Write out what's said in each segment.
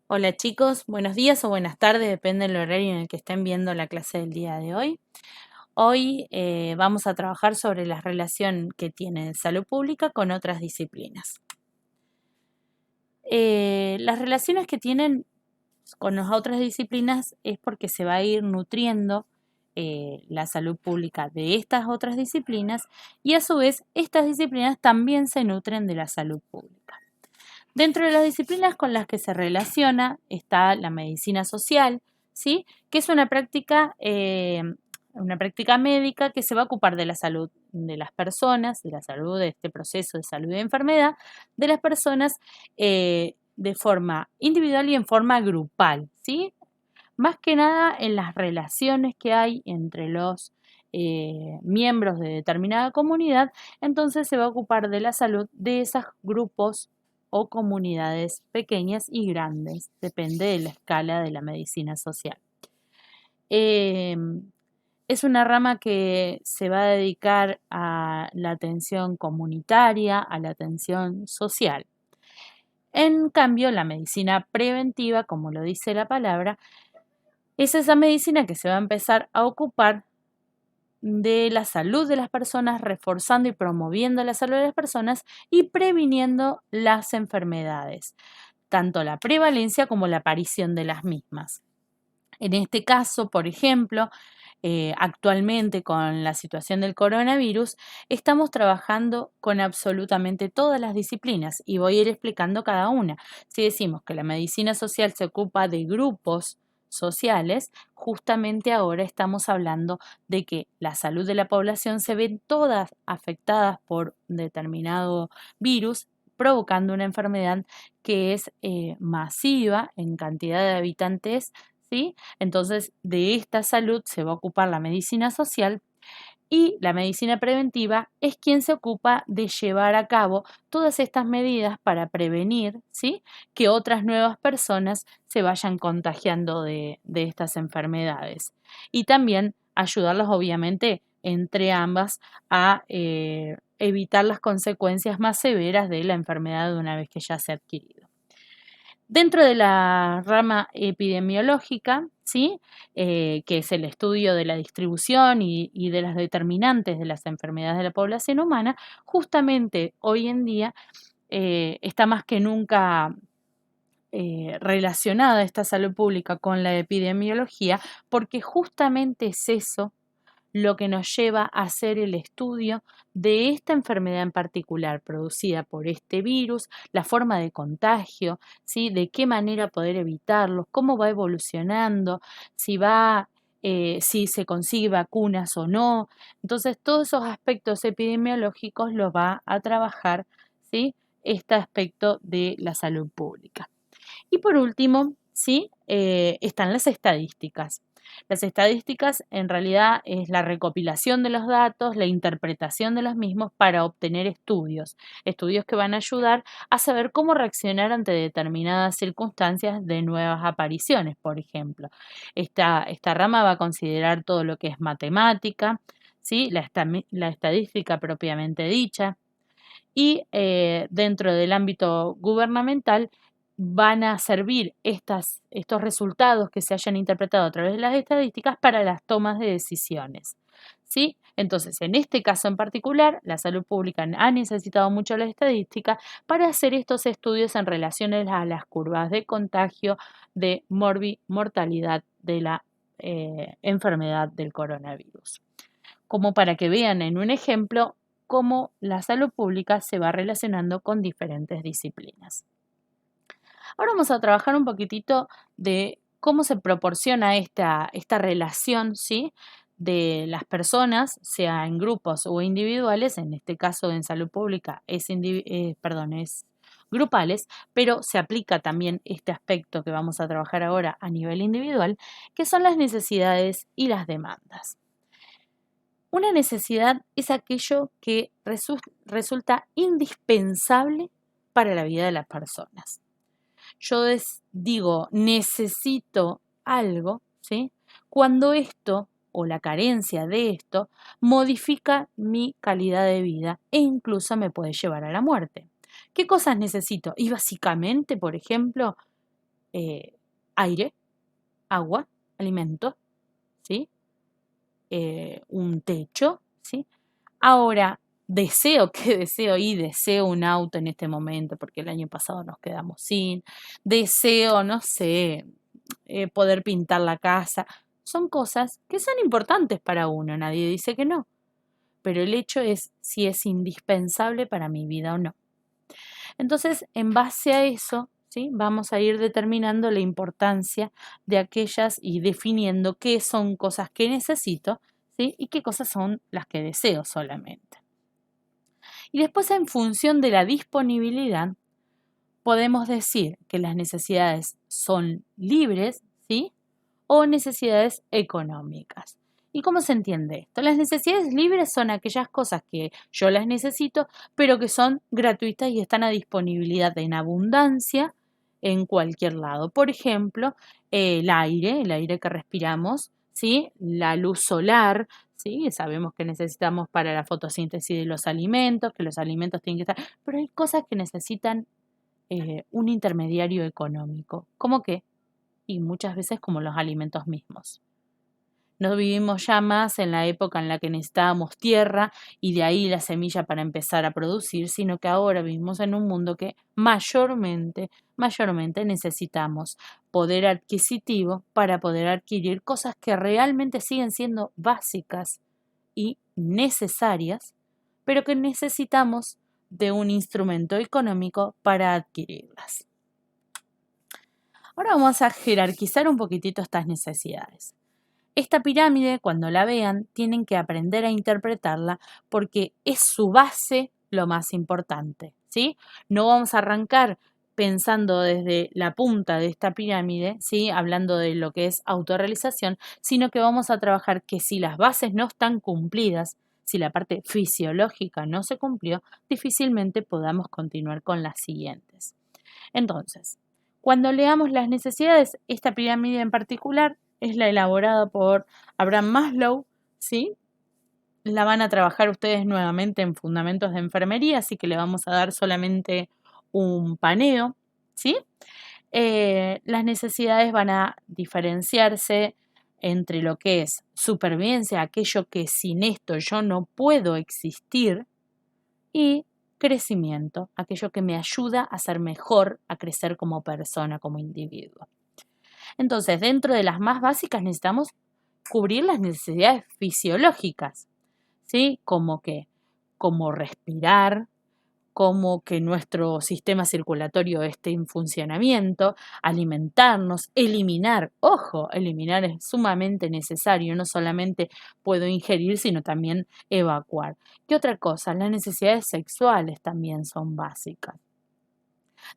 Hola chicos, buenos días o buenas tardes, depende del horario en el que estén viendo la clase del día de hoy. Hoy vamos a trabajar sobre la relación que tiene salud pública con otras disciplinas. Las relaciones que tienen con las otras disciplinas es porque se va a ir nutriendo la salud pública de estas otras disciplinas y a su vez estas disciplinas también se nutren de la salud pública. Dentro de las disciplinas con las que se relaciona está la medicina social, ¿sí? Que es una práctica médica que se va a ocupar de la salud de las personas, de la salud de este proceso de salud y de enfermedad, de las personas de forma individual y en forma grupal, ¿sí? Más que nada en las relaciones que hay entre los miembros de determinada comunidad, entonces se va a ocupar de la salud de esos grupos o comunidades pequeñas y grandes, depende de la escala de la medicina social. Eh, es una rama que se va a dedicar a la atención comunitaria, a la atención social. En cambio, la medicina preventiva, como lo dice la palabra, es esa medicina que se va a empezar a ocupar de la salud de las personas, reforzando y promoviendo la salud de las personas y previniendo las enfermedades, tanto la prevalencia como la aparición de las mismas. En este caso, por ejemplo, actualmente con la situación del coronavirus, estamos trabajando con absolutamente todas las disciplinas y voy a ir explicando cada una. Si decimos que la medicina social se ocupa de grupos sociales, justamente ahora estamos hablando de que la salud de la población se ven todas afectadas por determinado virus, provocando una enfermedad que es masiva en cantidad de habitantes, ¿sí? Entonces, de esta salud se va a ocupar la medicina social y la medicina preventiva es quien se ocupa de llevar a cabo todas estas medidas para prevenir, ¿sí? Que otras nuevas personas se vayan contagiando de estas enfermedades. Y también ayudarlas, obviamente, entre ambas a evitar las consecuencias más severas de la enfermedad de una vez que ya se ha adquirido. Dentro de la rama epidemiológica, ¿sí? Que es el estudio de la distribución y de las determinantes de las enfermedades de la población humana, justamente hoy en día está más que nunca relacionada esta salud pública con la epidemiología, porque justamente es eso lo que nos lleva a hacer el estudio de esta enfermedad en particular producida por este virus, la forma de contagio, ¿sí? De qué manera poder evitarlo, cómo va evolucionando, si se consigue vacunas o no. Entonces, todos esos aspectos epidemiológicos los va a trabajar, ¿sí? Este aspecto de la salud pública. Y por último, ¿sí? Están las estadísticas. Las estadísticas en realidad es la recopilación de los datos, la interpretación de los mismos para obtener estudios que van a ayudar a saber cómo reaccionar ante determinadas circunstancias de nuevas apariciones, por ejemplo. Esta rama va a considerar todo lo que es matemática, ¿sí? La estadística propiamente dicha, y dentro del ámbito gubernamental van a servir estos resultados que se hayan interpretado a través de las estadísticas para las tomas de decisiones, ¿sí? Entonces, en este caso en particular, la salud pública ha necesitado mucho la estadística para hacer estos estudios en relación a las curvas de contagio, de mortalidad de la enfermedad del coronavirus, como para que vean en un ejemplo cómo la salud pública se va relacionando con diferentes disciplinas. Ahora vamos a trabajar un poquitito de cómo se proporciona esta relación, ¿sí? De las personas, sea en grupos o individuales, en este caso en salud pública es grupales, pero se aplica también este aspecto que vamos a trabajar ahora a nivel individual, que son las necesidades y las demandas. Una necesidad es aquello que resulta indispensable para la vida de las personas. Yo digo necesito algo, ¿sí? Cuando esto o la carencia de esto modifica mi calidad de vida e incluso me puede llevar a la muerte. ¿Qué cosas necesito? Y básicamente, por ejemplo, aire, agua, alimento, ¿sí? Un techo, ¿sí? Ahora, ¿qué deseo? Y deseo un auto en este momento, porque el año pasado nos quedamos sin. Deseo, no sé, poder pintar la casa. Son cosas que son importantes para uno, nadie dice que no. Pero el hecho es si es indispensable para mi vida o no. Entonces, en base a eso, ¿sí? Vamos a ir determinando la importancia de aquellas y definiendo qué son cosas que necesito, ¿sí? Y qué cosas son las que deseo solamente. Y después, en función de la disponibilidad, podemos decir que las necesidades son libres, ¿sí? O necesidades económicas. ¿Y cómo se entiende esto? Las necesidades libres son aquellas cosas que yo las necesito, pero que son gratuitas y están a disponibilidad en abundancia en cualquier lado. Por ejemplo, el aire que respiramos, ¿sí? La luz solar, ¿sí? Sabemos que necesitamos para la fotosíntesis de los alimentos, que los alimentos tienen que estar, pero hay cosas que necesitan un intermediario económico. ¿Cómo qué? Y muchas veces como los alimentos mismos. No vivimos ya más en la época en la que necesitábamos tierra y de ahí la semilla para empezar a producir, sino que ahora vivimos en un mundo que mayormente necesitamos poder adquisitivo para poder adquirir cosas que realmente siguen siendo básicas y necesarias, pero que necesitamos de un instrumento económico para adquirirlas. Ahora vamos a jerarquizar un poquitito estas necesidades. Esta pirámide, cuando la vean, tienen que aprender a interpretarla porque es su base lo más importante, ¿sí? No vamos a arrancar pensando desde la punta de esta pirámide, ¿sí? Hablando de lo que es autorrealización, sino que vamos a trabajar que si las bases no están cumplidas, si la parte fisiológica no se cumplió, difícilmente podamos continuar con las siguientes. Entonces, cuando leamos las necesidades, esta pirámide en particular es la elaborada por Abraham Maslow, ¿sí? La van a trabajar ustedes nuevamente en Fundamentos de Enfermería, así que le vamos a dar solamente un paneo, ¿sí? Las necesidades van a diferenciarse entre lo que es supervivencia, aquello que sin esto yo no puedo existir, y crecimiento, aquello que me ayuda a ser mejor, a crecer como persona, como individuo. Entonces, dentro de las más básicas necesitamos cubrir las necesidades fisiológicas, ¿sí? Como respirar, como que nuestro sistema circulatorio esté en funcionamiento, alimentarnos, eliminar. Ojo, eliminar es sumamente necesario, no solamente puedo ingerir, sino también evacuar. ¿Qué otra cosa? Las necesidades sexuales también son básicas.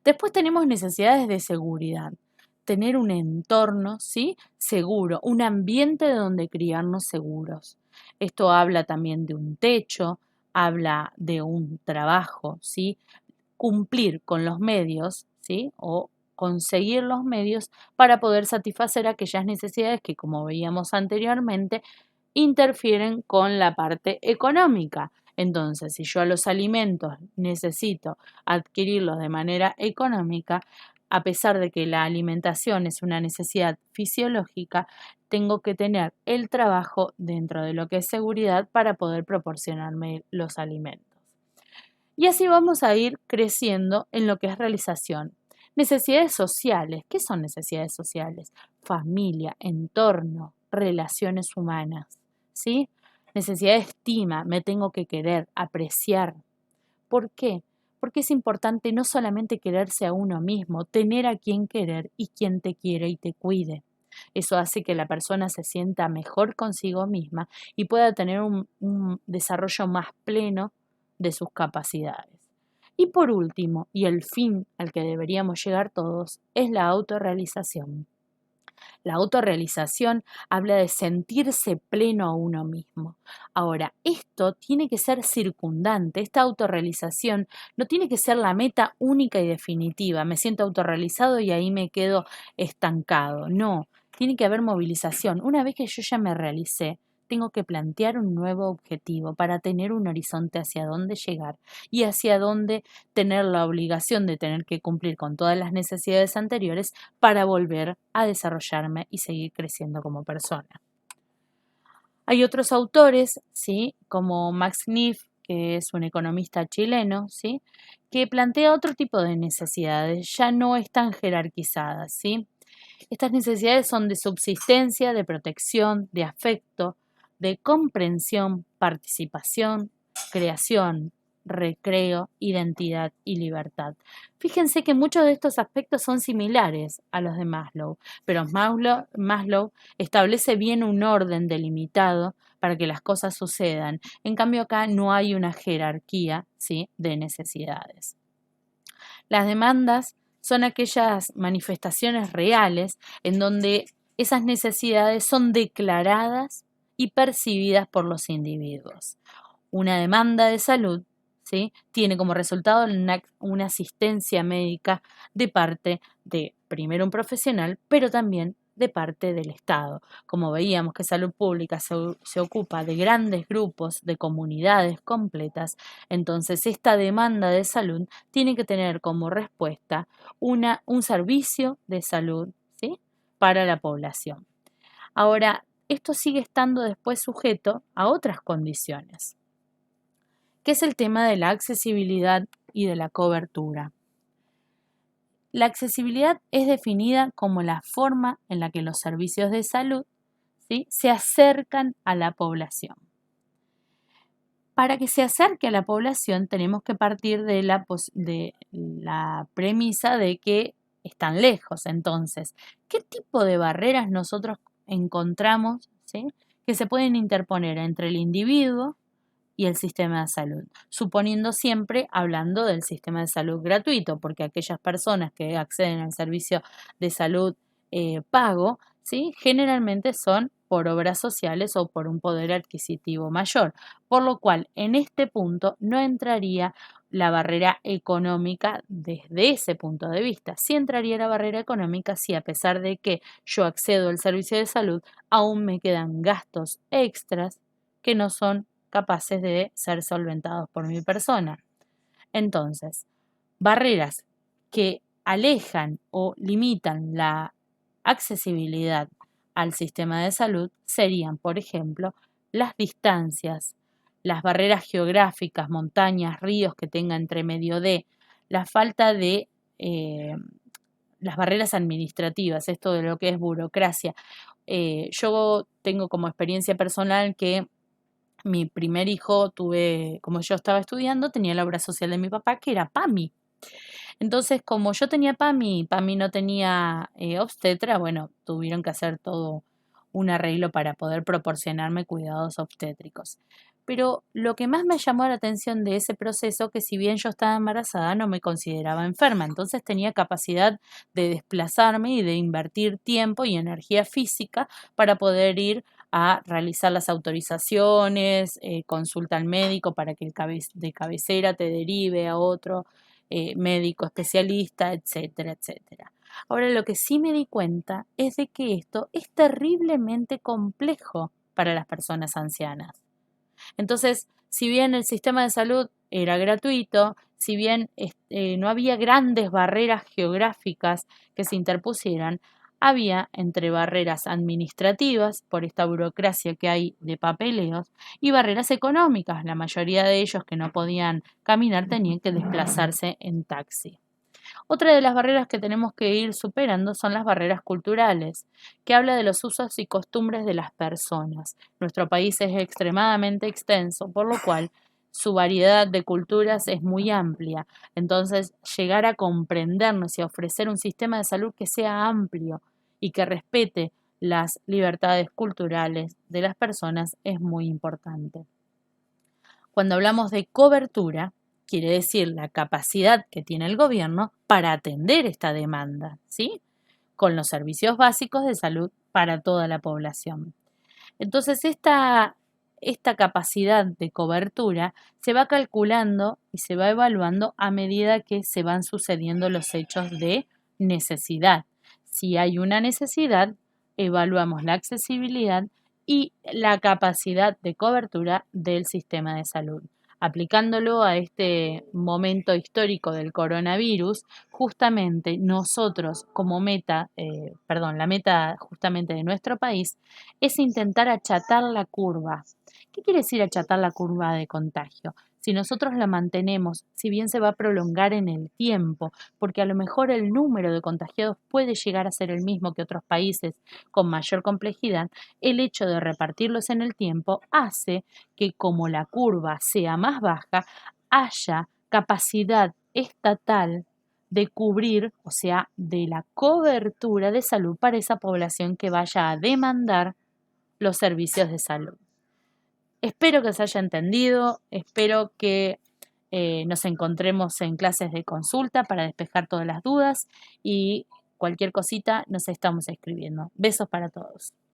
Después tenemos necesidades de seguridad. Tener un entorno, ¿sí? Seguro, un ambiente donde criarnos seguros. Esto habla también de un techo, habla de un trabajo, ¿sí? Cumplir con los medios, ¿sí? O conseguir los medios para poder satisfacer aquellas necesidades que, como veíamos anteriormente, interfieren con la parte económica. Entonces, si yo a los alimentos necesito adquirirlos de manera económica, a pesar de que la alimentación es una necesidad fisiológica, tengo que tener el trabajo dentro de lo que es seguridad para poder proporcionarme los alimentos. Y así vamos a ir creciendo en lo que es realización. Necesidades sociales. ¿Qué son necesidades sociales? Familia, entorno, relaciones humanas. ¿Sí? Necesidad de estima. Me tengo que querer, apreciar. ¿Por qué? Porque es importante no solamente quererse a uno mismo, tener a quien querer y quien te quiere y te cuide. Eso hace que la persona se sienta mejor consigo misma y pueda tener un desarrollo más pleno de sus capacidades. Y por último, y el fin al que deberíamos llegar todos, es la autorrealización. La autorrealización habla de sentirse pleno a uno mismo. Ahora, esto tiene que ser circundante, esta autorrealización no tiene que ser la meta única y definitiva. Me siento autorrealizado y ahí me quedo estancado. No, tiene que haber movilización. Una vez que yo ya me realicé, tengo que plantear un nuevo objetivo para tener un horizonte hacia dónde llegar y hacia dónde tener la obligación de tener que cumplir con todas las necesidades anteriores para volver a desarrollarme y seguir creciendo como persona. Hay otros autores, ¿sí? Como Max Neff, que es un economista chileno, ¿sí? Que plantea otro tipo de necesidades, ya no están jerarquizadas, ¿sí? Estas necesidades son de subsistencia, de protección, de afecto, de comprensión, participación, creación, recreo, identidad y libertad. Fíjense que muchos de estos aspectos son similares a los de Maslow, pero Maslow establece bien un orden delimitado para que las cosas sucedan. En cambio acá no hay una jerarquía, ¿sí?, de necesidades. Las demandas son aquellas manifestaciones reales en donde esas necesidades son declaradas y percibidas por los individuos. Una demanda de salud, ¿sí?, tiene como resultado una asistencia médica de parte de, primero, un profesional, pero también de parte del Estado. Como veíamos que salud pública se ocupa de grandes grupos, de comunidades completas, entonces esta demanda de salud tiene que tener como respuesta un servicio de salud, ¿sí?, para la población. Ahora, esto sigue estando después sujeto a otras condiciones, que es el tema de la accesibilidad y de la cobertura. La accesibilidad es definida como la forma en la que los servicios de salud, ¿sí?, se acercan a la población. Para que se acerque a la población tenemos que partir de la premisa de que están lejos. Entonces, ¿qué tipo de barreras nosotros encontramos, ¿sí?, que se pueden interponer entre el individuo y el sistema de salud? Suponiendo siempre, hablando del sistema de salud gratuito, porque aquellas personas que acceden al servicio de salud pago, ¿sí?, generalmente son por obras sociales o por un poder adquisitivo mayor, por lo cual en este punto no entraría la barrera económica desde ese punto de vista. Sí entraría la barrera económica si, a pesar de que yo accedo al servicio de salud, aún me quedan gastos extras que no son capaces de ser solventados por mi persona. Entonces, barreras que alejan o limitan la accesibilidad al sistema de salud serían, por ejemplo, las distancias, las barreras geográficas, montañas, ríos que tenga entre medio de, la falta de las barreras administrativas, esto de lo que es burocracia. Yo tengo como experiencia personal que mi primer hijo como yo estaba estudiando, tenía la obra social de mi papá, que era PAMI. Entonces, como yo tenía PAMI y PAMI no tenía obstetra, bueno, tuvieron que hacer todo un arreglo para poder proporcionarme cuidados obstétricos. Pero lo que más me llamó la atención de ese proceso, que si bien yo estaba embarazada, no me consideraba enferma, entonces tenía capacidad de desplazarme y de invertir tiempo y energía física para poder ir a realizar las autorizaciones, consulta al médico para que el de cabecera te derive a otro médico especialista, etcétera, etcétera. Ahora, lo que sí me di cuenta es de que esto es terriblemente complejo para las personas ancianas. Entonces, si bien el sistema de salud era gratuito, si bien no había grandes barreras geográficas que se interpusieran, había entre barreras administrativas, por esta burocracia que hay de papeleos, y barreras económicas. La mayoría de ellos que no podían caminar tenían que desplazarse en taxi. Otra de las barreras que tenemos que ir superando son las barreras culturales, que habla de los usos y costumbres de las personas. Nuestro país es extremadamente extenso, por lo cual su variedad de culturas es muy amplia. Entonces, llegar a comprendernos y a ofrecer un sistema de salud que sea amplio y que respete las libertades culturales de las personas es muy importante. Cuando hablamos de cobertura, quiere decir la capacidad que tiene el gobierno para atender esta demanda, ¿sí?, con los servicios básicos de salud para toda la población. Entonces, esta capacidad de cobertura se va calculando y se va evaluando a medida que se van sucediendo los hechos de necesidad. Si hay una necesidad, evaluamos la accesibilidad y la capacidad de cobertura del sistema de salud. Aplicándolo a este momento histórico del coronavirus, justamente nosotros como meta, la meta justamente de nuestro país es intentar achatar la curva. ¿Qué quiere decir achatar la curva de contagio? Si nosotros la mantenemos, si bien se va a prolongar en el tiempo, porque a lo mejor el número de contagiados puede llegar a ser el mismo que otros países con mayor complejidad, el hecho de repartirlos en el tiempo hace que como la curva sea más baja, haya capacidad estatal de cubrir, o sea, de la cobertura de salud para esa población que vaya a demandar los servicios de salud. Espero que se haya entendido, espero que nos encontremos en clases de consulta para despejar todas las dudas y cualquier cosita nos estamos escribiendo. Besos para todos.